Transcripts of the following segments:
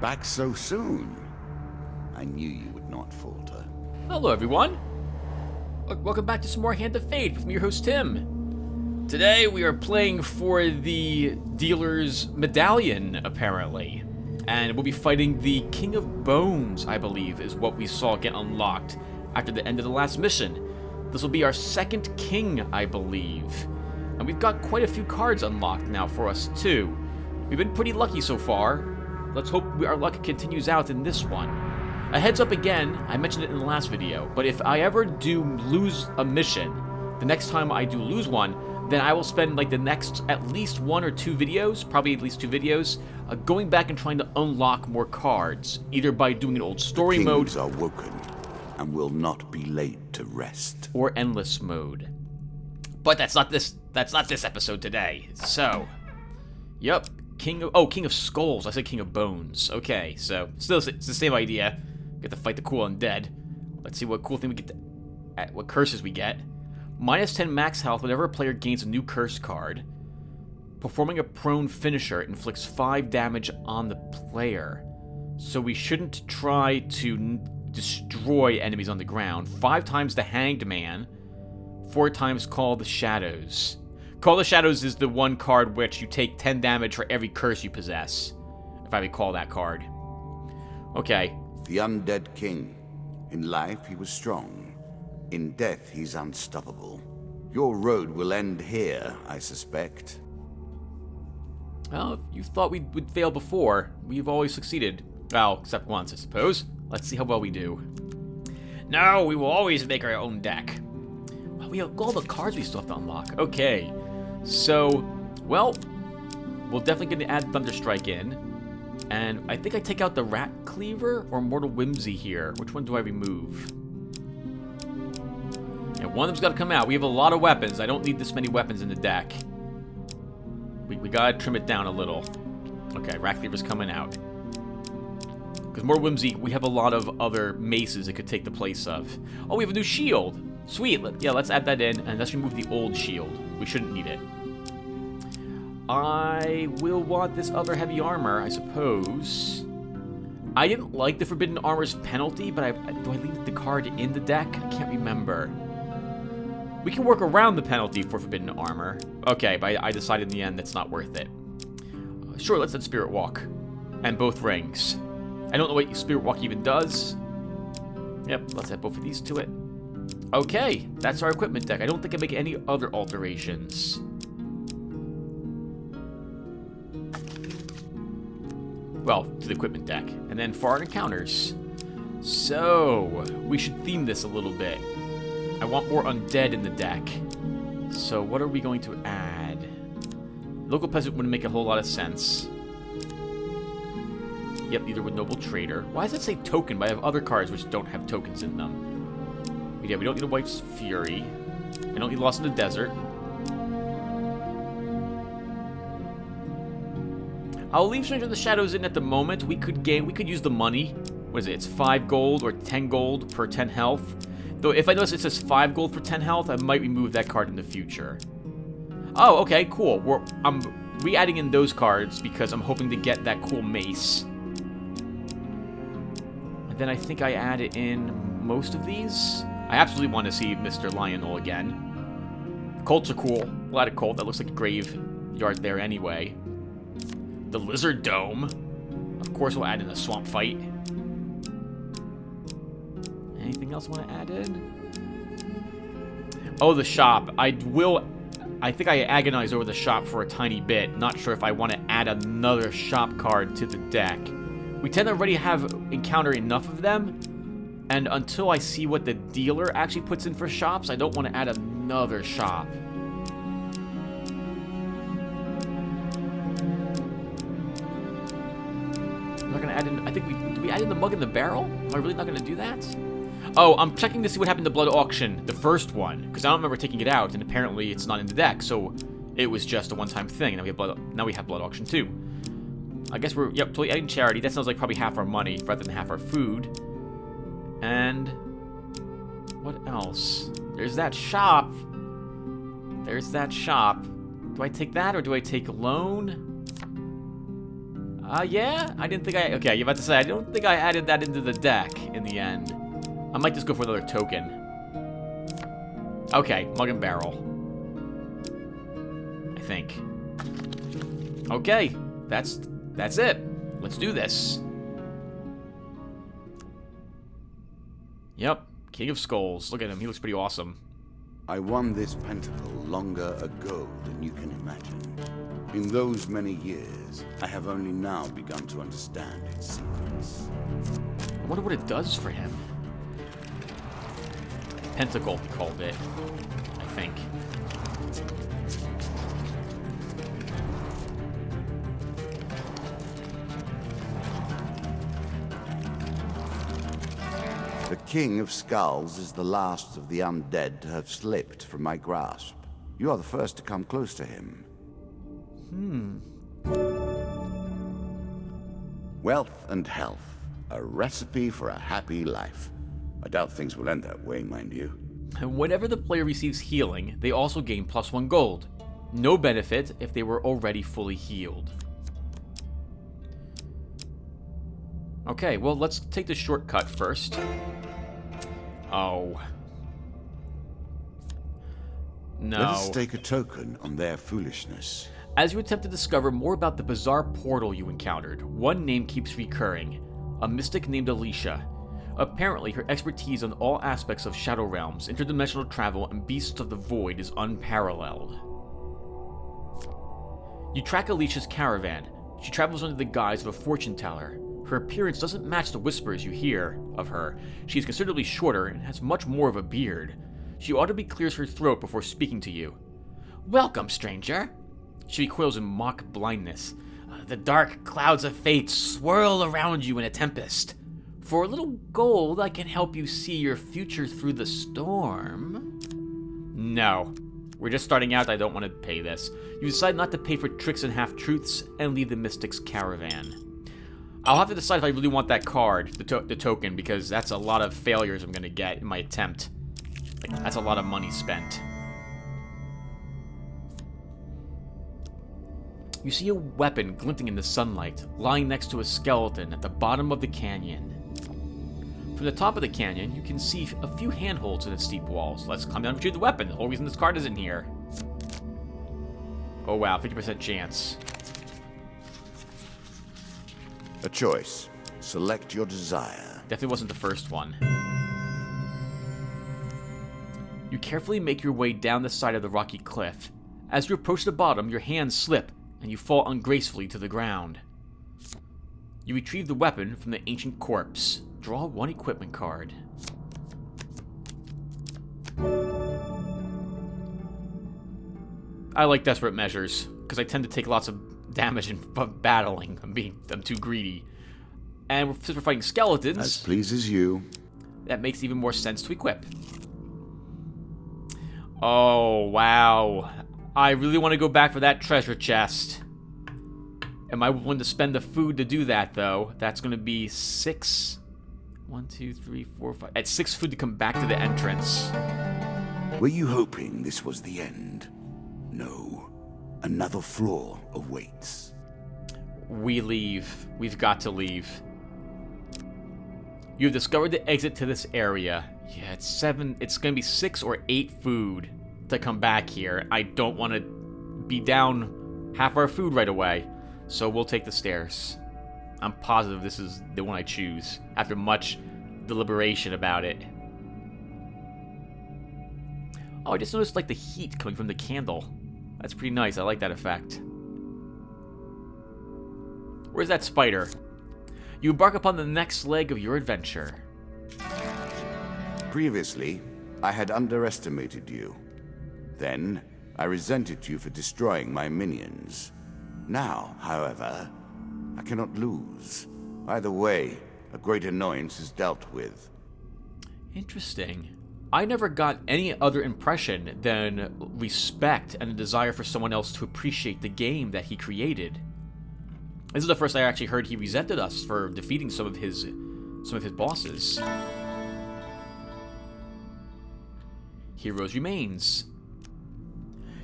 Back so soon? I knew you would not falter. Hello, everyone. Welcome back to some more Hand of Fate with me, your host, Tim. Today, we are playing for the dealer's medallion, apparently. And we'll be fighting the King of Bones, I believe, is what we saw get unlocked after the end of the last mission. This will be our second king, I believe. And we've got quite a few cards unlocked now for us, too. We've been pretty lucky so far. Let's hope our luck continues out in this one. A heads up again, I mentioned it in the last video, but if I ever do lose a mission, the next time I do lose one, then I will spend like the next at least 1 or 2 videos, probably at least 2 videos, going back and trying to unlock more cards, either by doing an old story mode. The kings are woken and will not be laid to rest. Or endless mode. But that's not this episode today. So, yep, King of Skulls. I said King of Bones. Okay, so still it's the same idea. Get to fight the cool undead. Let's see what cool thing we get what curses we get. -10 max health whenever a player gains a new curse card. Performing a prone finisher inflicts 5 damage on the player. So we shouldn't try to destroy enemies on the ground. 5 times the Hanged Man. 4 times Call the Shadows. Call the Shadows is the one card which you take 10 damage for every curse you possess. If I recall that card. Okay. The undead king. In life he was strong. In death he's unstoppable. Your road will end here, I suspect. Well, if you thought we would fail before, we've always succeeded. Well, except once, I suppose. Let's see how well we do. No, we will always make our own deck. Well, we have all the cards we still have to unlock. Okay. So, well, we're definitely going to add Thunderstrike in. And I think I take out the Rat Cleaver or Mortal Whimsy here. Which one do I remove? Yeah, one of them's got to come out. We have a lot of weapons. I don't need this many weapons in the deck. We got to trim it down a little. Okay, Rat Cleaver's coming out. Because Mortal Whimsy, we have a lot of other maces it could take the place of. Oh, we have a new shield. Sweet. Yeah, let's add that in, and let's remove the old shield. We shouldn't need it. I will want this other heavy armor, I suppose. I didn't like the Forbidden Armor's penalty, but do I leave the card in the deck? I can't remember. We can work around the penalty for Forbidden Armor. Okay, but I decided in the end that's not worth it. Sure, let's add Spirit Walk. And both rings. I don't know what Spirit Walk even does. Yep, let's add both of these to it. Okay, that's our equipment deck. I don't think I make any other alterations. Well, to the equipment deck. And then for our encounters. So, we should theme this a little bit. I want more undead in the deck. So, what are we going to add? Local peasant wouldn't make a whole lot of sense. Yep, neither would Noble Trader. Why does it say token, but I have other cards which don't have tokens in them? Yeah, we don't need a Wife's Fury. I don't need Lost in the Desert. I'll leave Stranger in the Shadows in at the moment. We could use the money. What is it? It's 5 gold or 10 gold per 10 health. Though if I notice it says 5 gold for 10 health, I might remove that card in the future. Oh, okay, cool. I'm re-adding in those cards because I'm hoping to get that cool mace. And then I think I added in most of these. I absolutely want to see Mr. Lionel again. Colts are cool. A lot of Colt. That looks like a graveyard there anyway. The Lizard Dome. Of course, we'll add in a Swamp Fight. Anything else I want to add in? Oh, the shop. I think I agonized over the shop for a tiny bit. Not sure if I want to add another shop card to the deck. We tend to already encounter enough of them. And until I see what the dealer actually puts in for shops, I don't want to add another shop. I'm not going to add in... did we add in the Mug in the Barrel? Am I really not going to do that? Oh, I'm checking to see what happened to Blood Auction, the first one. Because I don't remember taking it out, and apparently it's not in the deck. So it was just a one-time thing. And now we have Blood Auction too. I guess we're... Yep, totally adding charity. That sounds like probably half our money rather than half our food. And what else? There's that shop. Do I take that or do I take loan? Yeah? I didn't think I... Okay, you're about to say, I don't think I added that into the deck in the end. I might just go for another token. Okay, mug and barrel. I think. Okay, that's it. Let's do this. Yep, King of Skulls. Look at him, he looks pretty awesome. I won this pentacle longer ago than you can imagine. In those many years, I have only now begun to understand its secrets. I wonder what it does for him. Pentacle, he called it, I think. The King of Skulls is the last of the undead to have slipped from my grasp. You are the first to come close to him. Wealth and health, a recipe for a happy life. I doubt things will end that way, mind you. And whenever the player receives healing, they also gain +1 gold. No benefit if they were already fully healed. Okay, well, let's take the shortcut first. Oh. No. Let us stake a token on their foolishness. As you attempt to discover more about the bizarre portal you encountered, one name keeps recurring. A mystic named Alicia. Apparently, her expertise on all aspects of Shadow Realms, interdimensional travel, and beasts of the void is unparalleled. You track Alicia's caravan. She travels under the guise of a fortune teller. Her appearance doesn't match the whispers you hear of her. She is considerably shorter and has much more of a beard. She audibly clears her throat before speaking to you. "Welcome, stranger." She recoils in mock blindness. "The dark clouds of fate swirl around you in a tempest. For a little gold, I can help you see your future through the storm." No. We're just starting out, I don't want to pay this. You decide not to pay for tricks and half-truths, and leave the Mystic's caravan. I'll have to decide if I really want that card, the token, because that's a lot of failures I'm going to get in my attempt. Like, that's a lot of money spent. You see a weapon glinting in the sunlight, lying next to a skeleton at the bottom of the canyon. From the top of the canyon, you can see a few handholds in the steep walls. Let's climb down and retrieve the weapon. The whole reason this card is in here. Oh wow, 50% chance. A choice. Select your desire. Definitely wasn't the first one. You carefully make your way down the side of the rocky cliff. As you approach the bottom, your hands slip, and you fall ungracefully to the ground. You retrieve the weapon from the ancient corpse. Draw one equipment card. I like desperate measures, because I tend to take lots of damage in battling. I'm too greedy. And since we're fighting skeletons... As pleases you. That makes even more sense to equip. Oh, wow. I really want to go back for that treasure chest. Am I willing to spend the food to do that, though? That's going to be 6... 1, 2, 3, 4, 5... At 6 food to come back to the entrance. Were you hoping this was the end? No. Another floor awaits. We leave. We've got to leave. You've discovered the exit to this area. Yeah, it's 7... It's going to be 6 or 8 food to come back here. I don't want to be down half our food right away. So we'll take the stairs. I'm positive this is the one I choose, after much deliberation about it. Oh, I just noticed, like, the heat coming from the candle. That's pretty nice. I like that effect. Where's that spider? You embark upon the next leg of your adventure. Previously, I had underestimated you. Then, I resented you for destroying my minions. Now, however, I cannot lose. Either way, a great annoyance is dealt with. Interesting. I never got any other impression than respect and a desire for someone else to appreciate the game that he created. This is the first I actually heard he resented us for defeating some of his bosses. Heroes' remains.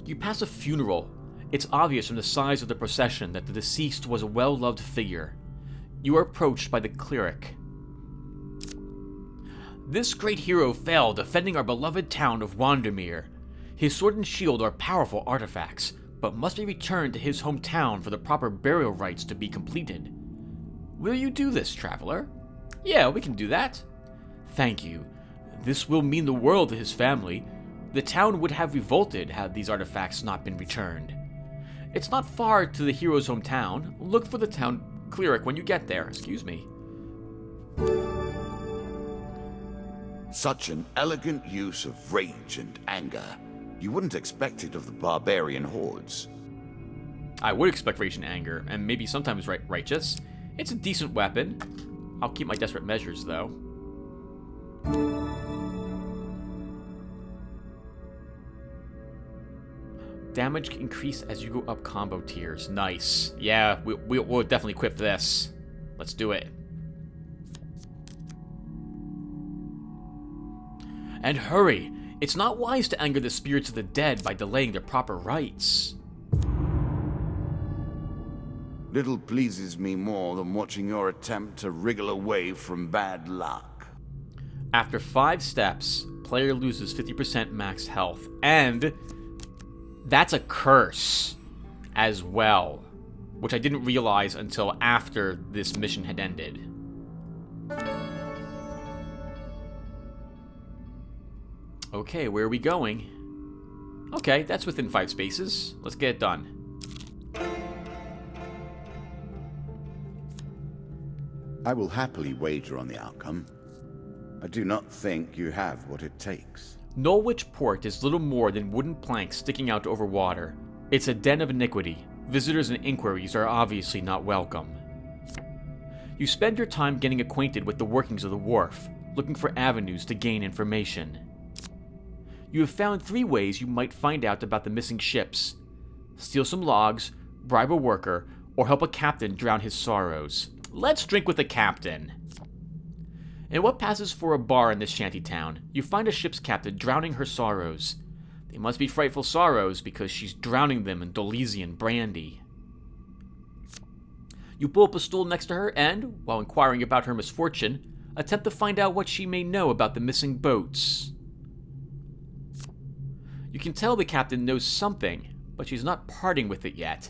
You pass a funeral. It's obvious from the size of the procession that the deceased was a well-loved figure. You are approached by the cleric. This great hero fell defending our beloved town of Wandermere. His sword and shield are powerful artifacts, but must be returned to his hometown for the proper burial rites to be completed. Will you do this, traveler? Yeah, we can do that. Thank you. This will mean the world to his family. The town would have revolted had these artifacts not been returned. It's not far to the hero's hometown. Look for the town cleric when you get there. Excuse me. Such an elegant use of rage and anger. You wouldn't expect it of the barbarian hordes. I would expect rage and anger, and maybe sometimes righteous. It's a decent weapon. I'll keep my desperate measures, though. Damage increase as you go up combo tiers. Nice. Yeah, we'll definitely equip this. Let's do it. And hurry! It's not wise to anger the spirits of the dead by delaying their proper rites. Little pleases me more than watching your attempt to wriggle away from bad luck. After 5 steps, player loses 50% max health, and that's a curse as well, which I didn't realize until after this mission had ended. Okay, where are we going? Okay, that's within 5 spaces. Let's get it done. I will happily wager on the outcome. I do not think you have what it takes. Norwich Port is little more than wooden planks sticking out over water. It's a den of iniquity. Visitors and inquiries are obviously not welcome. You spend your time getting acquainted with the workings of the wharf, looking for avenues to gain information. You have found 3 ways you might find out about the missing ships: steal some logs, bribe a worker, or help a captain drown his sorrows. Let's drink with the captain. In what passes for a bar in this shantytown, you find a ship's captain drowning her sorrows. They must be frightful sorrows because she's drowning them in Dolesian brandy. You pull up a stool next to her and, while inquiring about her misfortune, attempt to find out what she may know about the missing boats. You can tell the captain knows something, but she's not parting with it yet.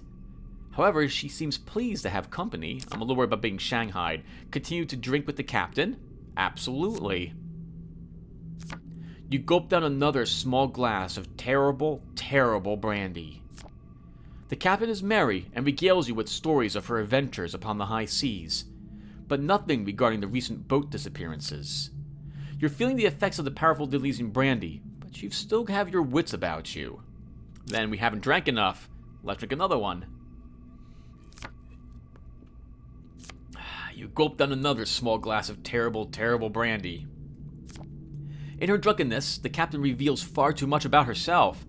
However, she seems pleased to have company. I'm a little worried about being shanghaied. Continue to drink with the captain? Absolutely. You gulp down another small glass of terrible, terrible brandy. The captain is merry and regales you with stories of her adventures upon the high seas, but nothing regarding the recent boat disappearances. You're feeling the effects of the powerful Dolesian brandy, but you still have your wits about you. Then we haven't drank enough. Let's drink another one. You gulp down another small glass of terrible, terrible brandy. In her drunkenness, the captain reveals far too much about herself,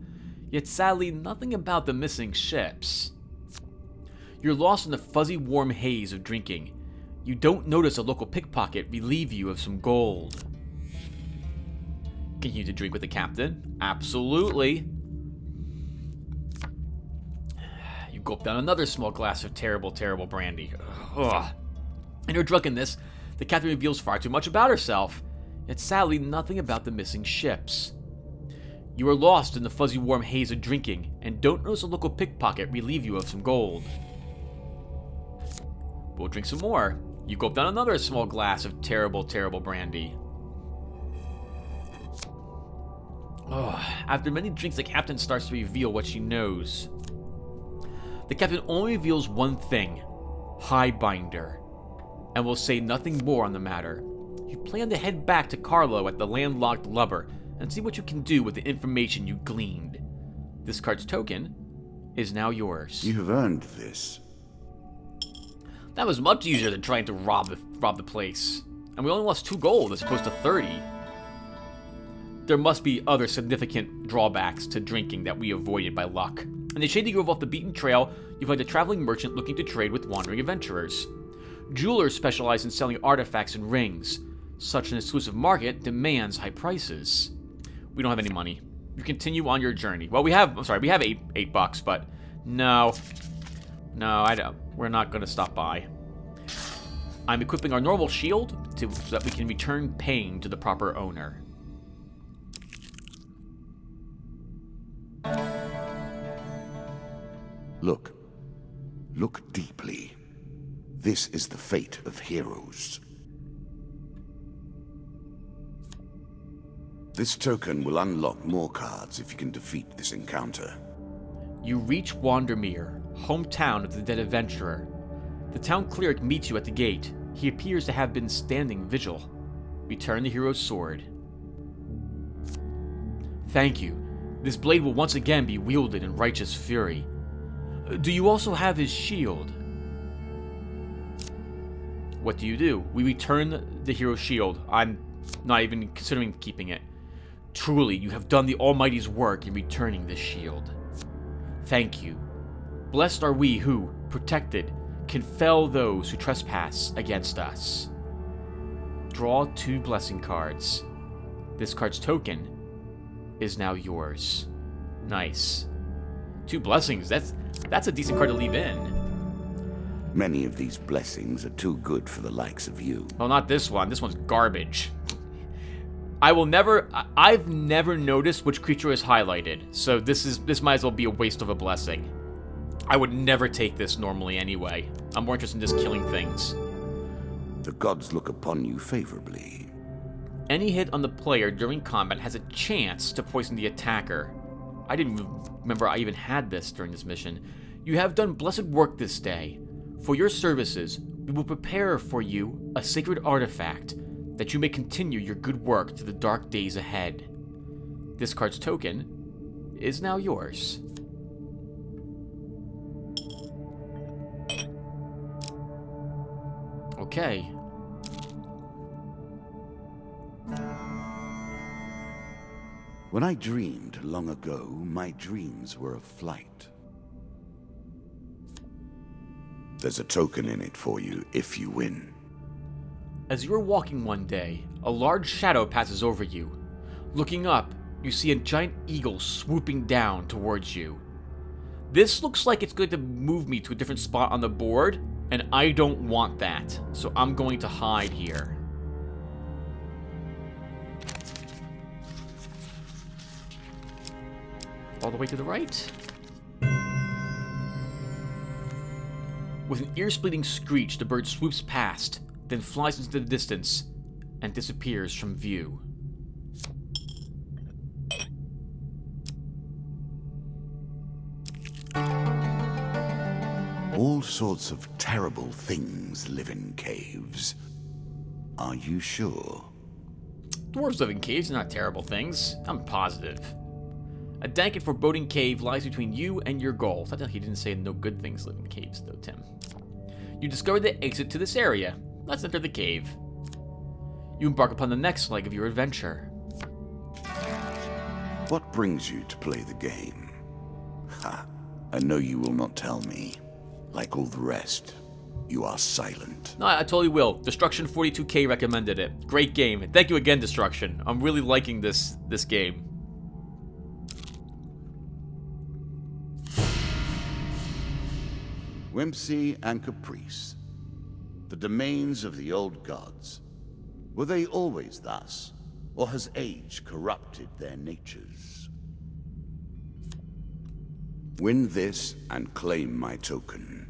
yet sadly nothing about the missing ships. You're lost in the fuzzy, warm haze of drinking. You don't notice a local pickpocket relieve you of some gold. Continue to drink with the captain? Absolutely. You gulp down another small glass of terrible, terrible brandy. Ugh. In her drunkenness, the captain reveals far too much about herself, yet sadly nothing about the missing ships. You are lost in the fuzzy warm haze of drinking, and don't notice a local pickpocket relieve you of some gold. We'll drink some more. You gulp down another small glass of terrible, terrible brandy. After many drinks, the captain starts to reveal what she knows. The captain only reveals one thing: Highbinder, and will say nothing more on the matter. You plan to head back to Carlo at the landlocked lubber and see what you can do with the information you gleaned. This card's token is now yours. You have earned this. That was much easier than trying to rob the place. And we only lost 2 gold as opposed to 30. There must be other significant drawbacks to drinking that we avoided by luck. In the shady grove off the beaten trail, you find a traveling merchant looking to trade with wandering adventurers. Jewelers specialize in selling artifacts and rings. Such an exclusive market demands high prices. We don't have any money. You continue on your journey. Well, we have $8, but No. No, I don't. We're not going to stop by. I'm equipping our normal shield so that we can return pain to the proper owner. Look. Look deeply. This is the fate of heroes. This token will unlock more cards if you can defeat this encounter. You reach Wandermere, hometown of the dead adventurer. The town cleric meets you at the gate. He appears to have been standing vigil. Return the hero's sword. Thank you. This blade will once again be wielded in righteous fury. Do you also have his shield? What do? We return the hero's shield. I'm not even considering keeping it. Truly, you have done the Almighty's work in returning this shield. Thank you. Blessed are we who, protected, can fell those who trespass against us. Draw 2 blessing cards. This card's token is now yours. Nice. 2 blessings, that's a decent card to leave in. Many of these blessings are too good for the likes of you. Well, not this one. This one's garbage. I've never noticed which creature is highlighted, so this might as well be a waste of a blessing. I would never take this normally anyway. I'm more interested in just killing things. The gods look upon you favorably. Any hit on the player during combat has a chance to poison the attacker. I didn't remember I even had this during this mission. You have done blessed work this day. For your services, we will prepare for you a sacred artifact that you may continue your good work to the dark days ahead. This card's token is now yours. Okay. When I dreamed long ago, my dreams were of flight. There's a token in it for you if you win. As you are walking one day, a large shadow passes over you. Looking up, you see a giant eagle swooping down towards you. This looks like it's going to move me to a different spot on the board, and I don't want that, so I'm going to hide here. All the way to the right. With an ear-splitting screech, the bird swoops past, then flies into the distance and disappears from view. All sorts of terrible things live in caves. Are you sure? Dwarves live in caves are not terrible things. I'm positive. A dank and foreboding cave lies between you and your goal. He didn't say no good things live in caves, though, Tim. You discover the exit to this area. Let's enter the cave. You embark upon the next leg of your adventure. What brings you to play the game? Ha! I know you will not tell me. Like all the rest, you are silent. No, I totally will. Destruction 42K recommended it. Great game. Thank you again, Destruction. I'm really liking this game. Whimsy and caprice. The domains of the old gods. Were they always thus, or has age corrupted their natures? Win this and claim my token.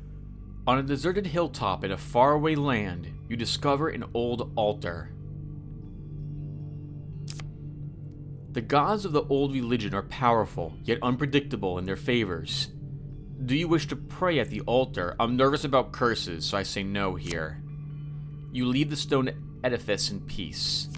On a deserted hilltop in a faraway land, you discover an old altar. The gods of the old religion are powerful, yet unpredictable in their favors. Do you wish to pray at the altar? I'm nervous about curses, so I say no here. You leave the stone edifice in peace.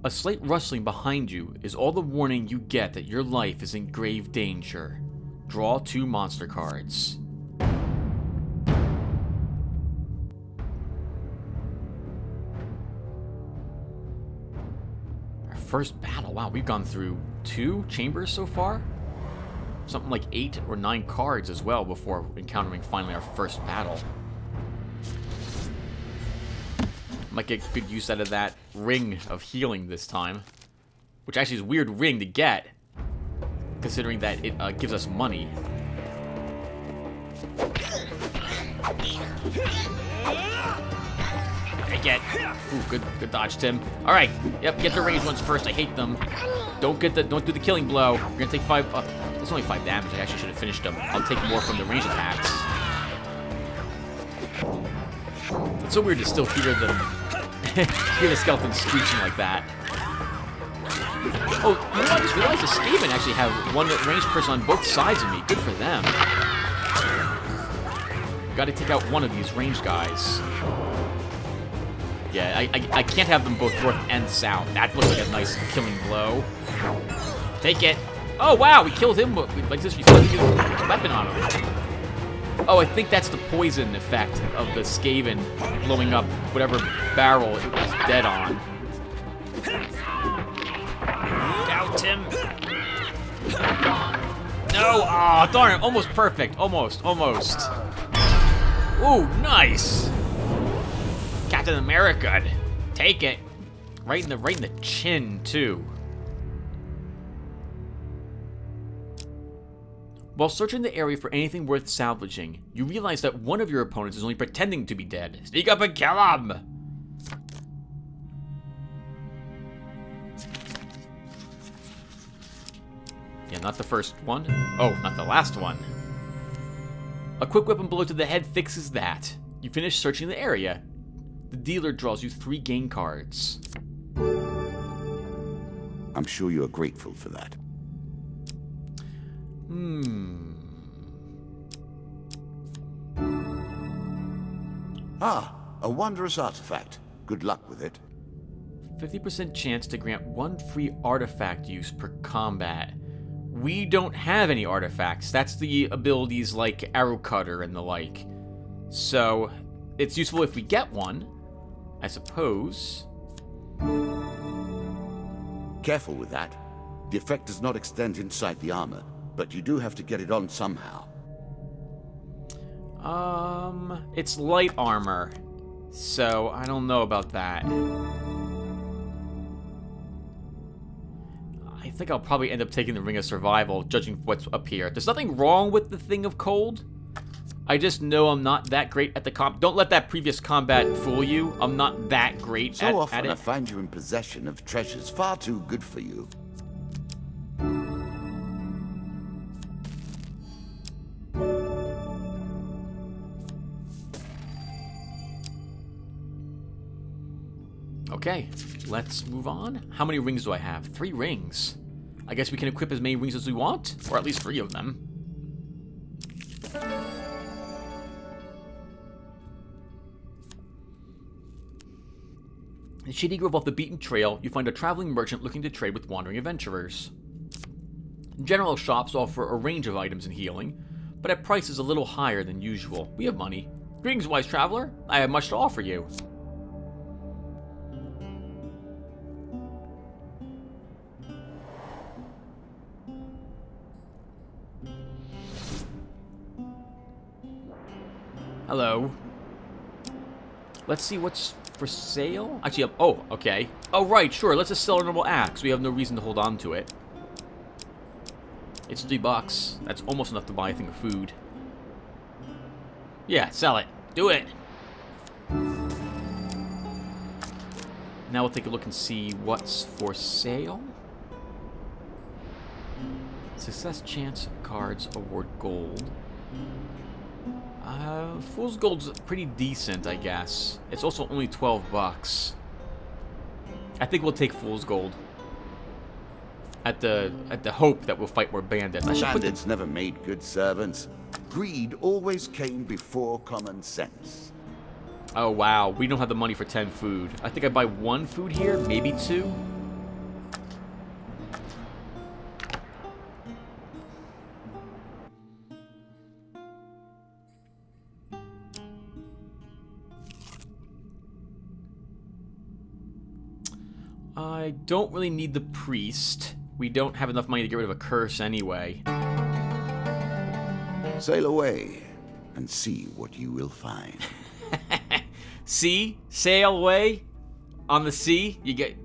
A slight rustling behind you is all the warning you get that your life is in grave danger. Draw 2 monster cards. Our first battle. Wow, we've gone through 2 chambers so far? Something like 8 or 9 cards as well before encountering finally our first battle. Might get good use out of that ring of healing this time. Which actually is a weird ring to get, considering that it gives us money. Ooh, good dodge, Tim. All right, yep, get the ranged ones first. I hate them. Don't do the killing blow. You're gonna take 5. That's only 5 damage. I actually should have finished them. I'll take more from the ranged attacks. It's so weird to still hear them. Hear the skeletons screeching like that. Oh, you know, I just realized the Skaven actually have one ranged person on both sides of me. Good for them. Got to take out one of these ranged guys. Yeah, I can't have them both north and south. That looks like a nice killing blow. Take it. Oh, wow, we killed him like this before we used a weapon on him. Oh, I think that's the poison effect of the Skaven blowing up whatever barrel it was dead on. Doubt him. No! Aw, oh, darn it. Almost perfect. Almost. Ooh, nice. Captain America. Take it. Right in the chin, too. While searching the area for anything worth salvaging, you realize that one of your opponents is only pretending to be dead. Sneak up and kill him! Yeah, not the first one. Oh, not the last one. A quick weapon blow to the head fixes that. You finish searching the area. The dealer draws you 3 game cards. I'm sure you are grateful for that. Ah, a wondrous artifact. Good luck with it. 50% chance to grant 1 free artifact use per combat. We don't have any artifacts. That's the abilities like Arrow Cutter and the like. So, it's useful if we get one, I suppose. Careful with that. The effect does not extend inside the armor, but you do have to get it on somehow. It's light armor, so I don't know about that. I think I'll probably end up taking the Ring of Survival, judging what's up here. There's nothing wrong with the Thing of Cold. I just know I'm not that great at the Don't let that previous combat fool you. I'm not that great at it. So often I find you in possession of treasures far too good for you. Okay, let's move on. How many rings do I have? 3 rings. I guess we can equip as many rings as we want, or at least 3 of them. In Shady Grove off the beaten trail, you find a traveling merchant looking to trade with wandering adventurers. General shops offer a range of items and healing, but at prices a little higher than usual. We have money. Greetings, wise traveler. I have much to offer you. Hello. Let's see what's for sale. Actually, oh, okay. Oh, right, sure. Let's just sell our normal axe. We have no reason to hold on to it. It's $3. That's almost enough to buy a thing of food. Yeah, sell it. Do it. Now we'll take a look and see what's for sale. Success chance cards award gold. Fool's Gold's pretty decent, I guess. It's also only $12. I think we'll take Fool's Gold. At the hope that we'll fight more bandits. Bandits never made good servants. Greed always came before common sense. Oh wow, we don't have the money for 10 food. I think I buy 1 food here, maybe 2. I don't really need the priest. We don't have enough money to get rid of a curse anyway. Sail away and see what you will find. See? Sail away on the sea. You get...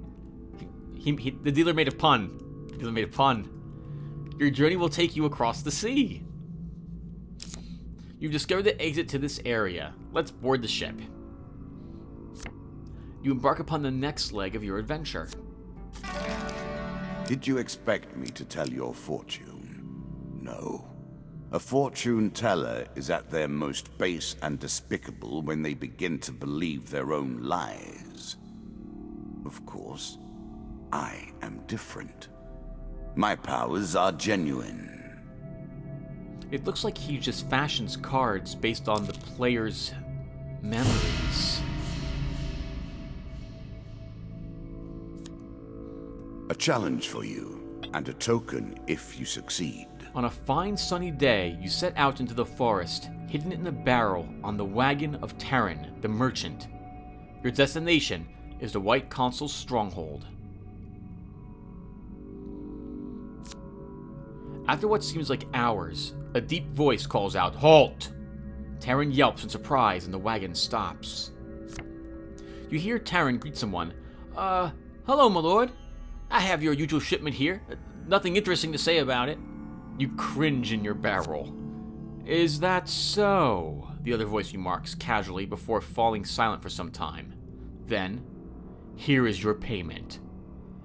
the dealer made a pun. The dealer made a pun. Your journey will take you across the sea. You've discovered the exit to this area. Let's board the ship. You embark upon the next leg of your adventure. Did you expect me to tell your fortune? No. A fortune teller is at their most base and despicable when they begin to believe their own lies. Of course, I am different. My powers are genuine. It looks like he just fashions cards based on the player's memories. A challenge for you, and a token if you succeed. On a fine sunny day, you set out into the forest, hidden in a barrel on the wagon of Terran, the merchant. Your destination is the White Consul's stronghold. After what seems like hours, a deep voice calls out, "Halt!" Terran yelps in surprise and the wagon stops. You hear Terran greet someone. Hello, my lord. I have your usual shipment here. Nothing interesting to say about it." You cringe in your barrel. "Is that so?" the other voice remarks casually before falling silent for some time. Then, "Here is your payment."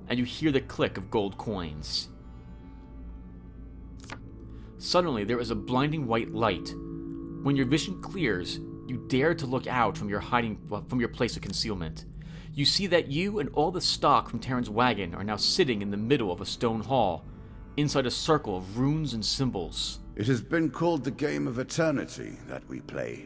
And you hear the click of gold coins. Suddenly, there is a blinding white light. When your vision clears, you dare to look out from your place of concealment. You see that you and all the stock from Terran's wagon are now sitting in the middle of a stone hall, inside a circle of runes and symbols. It has been called the game of eternity that we play.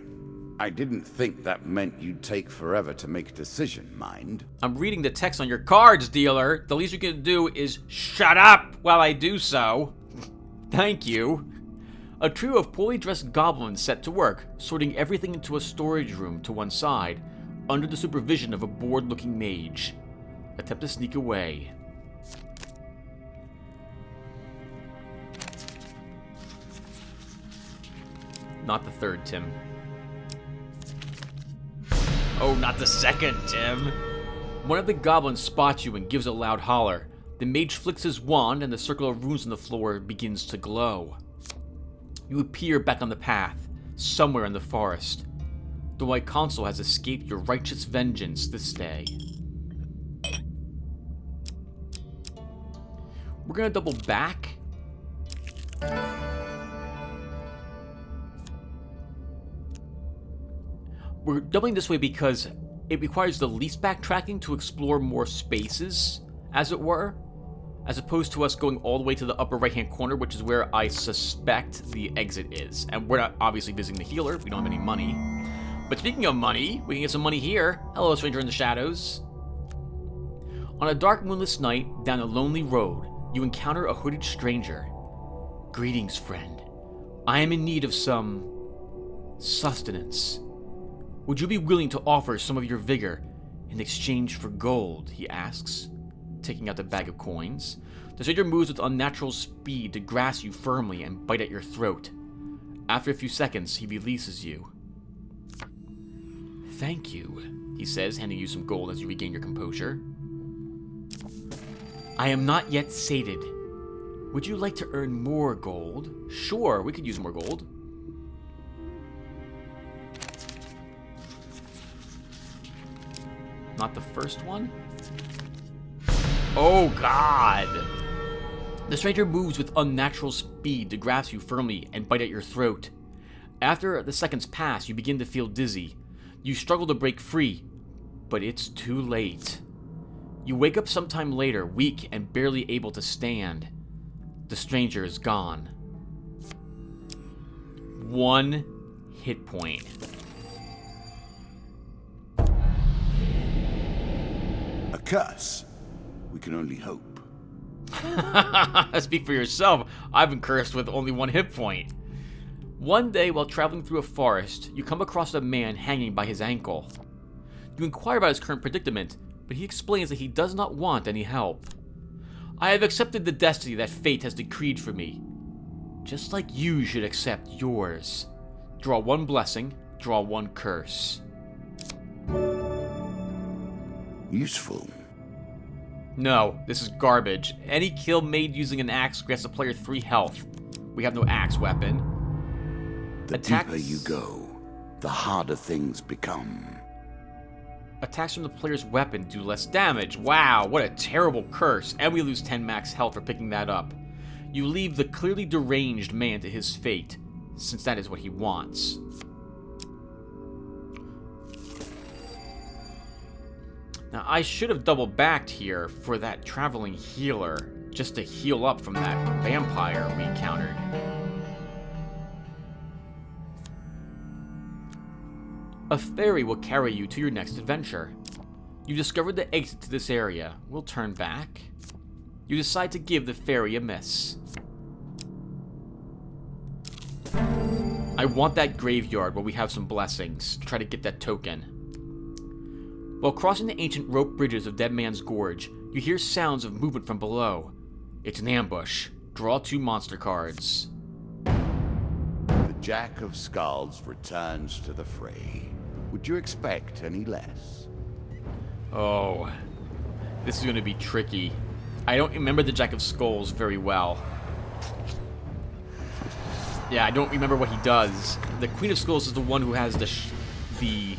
I didn't think that meant you'd take forever to make a decision, mind. I'm reading the text on your cards, dealer. The least you can do is shut up while I do so. Thank you. A trio of poorly dressed goblins set to work, sorting everything into a storage room to one side, under the supervision of a bored-looking mage. Attempt to sneak away. Not the third, Tim. Oh, not the second, Tim. One of the goblins spots you and gives a loud holler. The mage flicks his wand and the circle of runes on the floor begins to glow. You appear back on the path, somewhere in the forest. The White Consul has escaped your righteous vengeance this day. We're gonna double back. We're doubling this way because it requires the least backtracking to explore more spaces, as it were, as opposed to us going all the way to the upper right-hand corner, which is where I suspect the exit is. And we're not obviously visiting the healer. We don't have any money. But speaking of money, we can get some money here. Hello, stranger in the shadows. On a dark, moonless night, down a lonely road, you encounter a hooded stranger. "Greetings, friend. I am in need of some sustenance. Would you be willing to offer some of your vigor in exchange for gold?" he asks, taking out the bag of coins. The stranger moves with unnatural speed to grasp you firmly and bite at your throat. After a few seconds, he releases you. "Thank you," he says, handing you some gold as you regain your composure. "I am not yet sated. Would you like to earn more gold?" "Sure, we could use more gold." Not the first one? Oh, God! The stranger moves with unnatural speed to grasp you firmly and bite at your throat. After the seconds pass, you begin to feel dizzy. You struggle to break free, but it's too late. You wake up sometime later, weak and barely able to stand. The stranger is gone. 1 hit point. A curse. We can only hope. Speak for yourself. I've been cursed with only 1 hit point. One day, while traveling through a forest, you come across a man hanging by his ankle. You inquire about his current predicament, but he explains that he does not want any help. "I have accepted the destiny that fate has decreed for me, just like you should accept yours. Draw 1 blessing, draw 1 curse." Useful. No, this is garbage. Any kill made using an axe grants the player 3 health. We have no axe weapon. The deeper you go, the harder things become. Attacks from the player's weapon do less damage. Wow, what a terrible curse. And we lose 10 max health for picking that up. You leave the clearly deranged man to his fate, since that is what he wants. Now, I should have double backed here for that traveling healer, just to heal up from that vampire we encountered. A ferry will carry you to your next adventure. You discover the exit to this area. We'll turn back. You decide to give the ferry a miss. I want that graveyard where we have some blessings to try to get that token. While crossing the ancient rope bridges of Dead Man's Gorge, you hear sounds of movement from below. It's an ambush. Draw 2 monster cards. The Jack of Skulls returns to the fray. Would you expect any less? Oh, this is going to be tricky. I don't remember the Jack of Skulls very well. Yeah, I don't remember what he does. The Queen of Skulls is the one who has the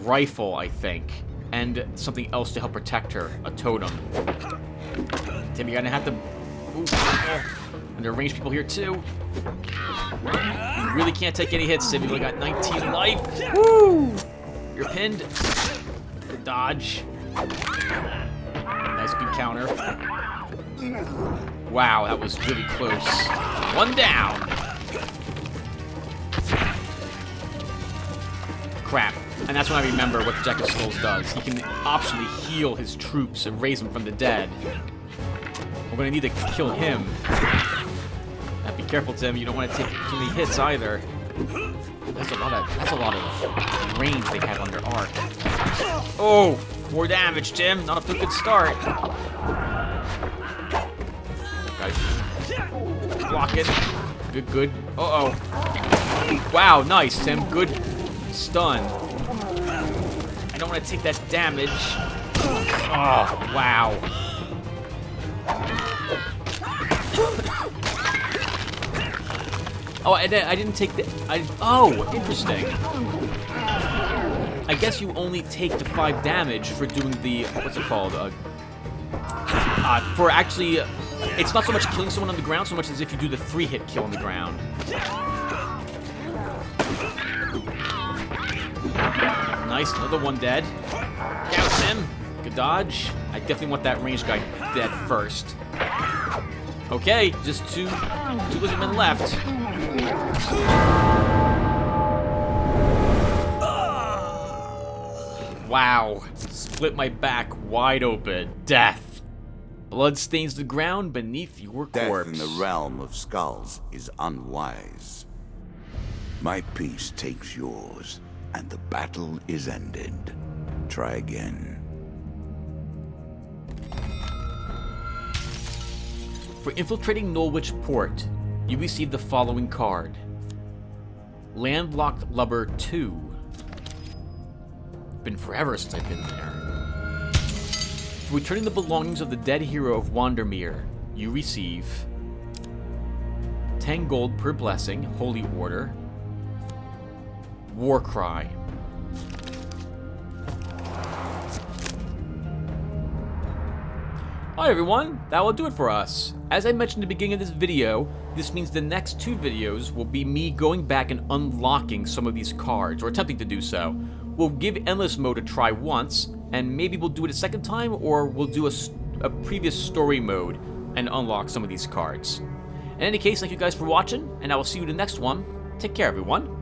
rifle, I think, and something else to help protect her, a totem. Tim, you're gonna have to... Ooh, and there are ranged people here too. You really can't take any hits, Tim. You only got 19 life. Woo! You're pinned. Good dodge. Nice, good counter. Wow, that was really close. 1 down. Crap. And that's when I remember what the Jack of Skulls does. He can optionally heal his troops and raise them from the dead. We're gonna need to kill him. Now be careful, Tim. You don't want to take too many hits either. That's a lot of range they have on their arc. Oh, 4 damage, Tim. Not off to a good start. Guys, block it. Good. Uh-oh. Wow, nice, Tim. Good stun. I don't want to take that damage. Oh, wow. Oh, I didn't take the... Oh, interesting. I guess you only take the 5 damage for doing the... What's it called? For actually... it's not so much killing someone on the ground so much as if you do the 3-hit kill on the ground. Nice, another one dead. Counts him. Good dodge. I definitely want that ranged guy dead first. Okay, just two living men left. Wow, split my back wide open. Death. Blood stains the ground beneath your corpse. Death in the realm of skulls is unwise. My piece takes yours, and the battle is ended. Try again. For infiltrating Norwich Port, you receive the following card. Landlocked Lubber 2. Been forever since I've been there. For returning the belongings of the dead hero of Wandermere, you receive 10 gold per blessing, Holy Order, War Cry. Hi everyone, that will do it for us. As I mentioned at the beginning of this video, this means the next 2 videos will be me going back and unlocking some of these cards, or attempting to do so. We'll give Endless Mode a try once, and maybe we'll do it a second time, or we'll do a previous story mode and unlock some of these cards. In any case, thank you guys for watching, and I will see you in the next one. Take care, everyone.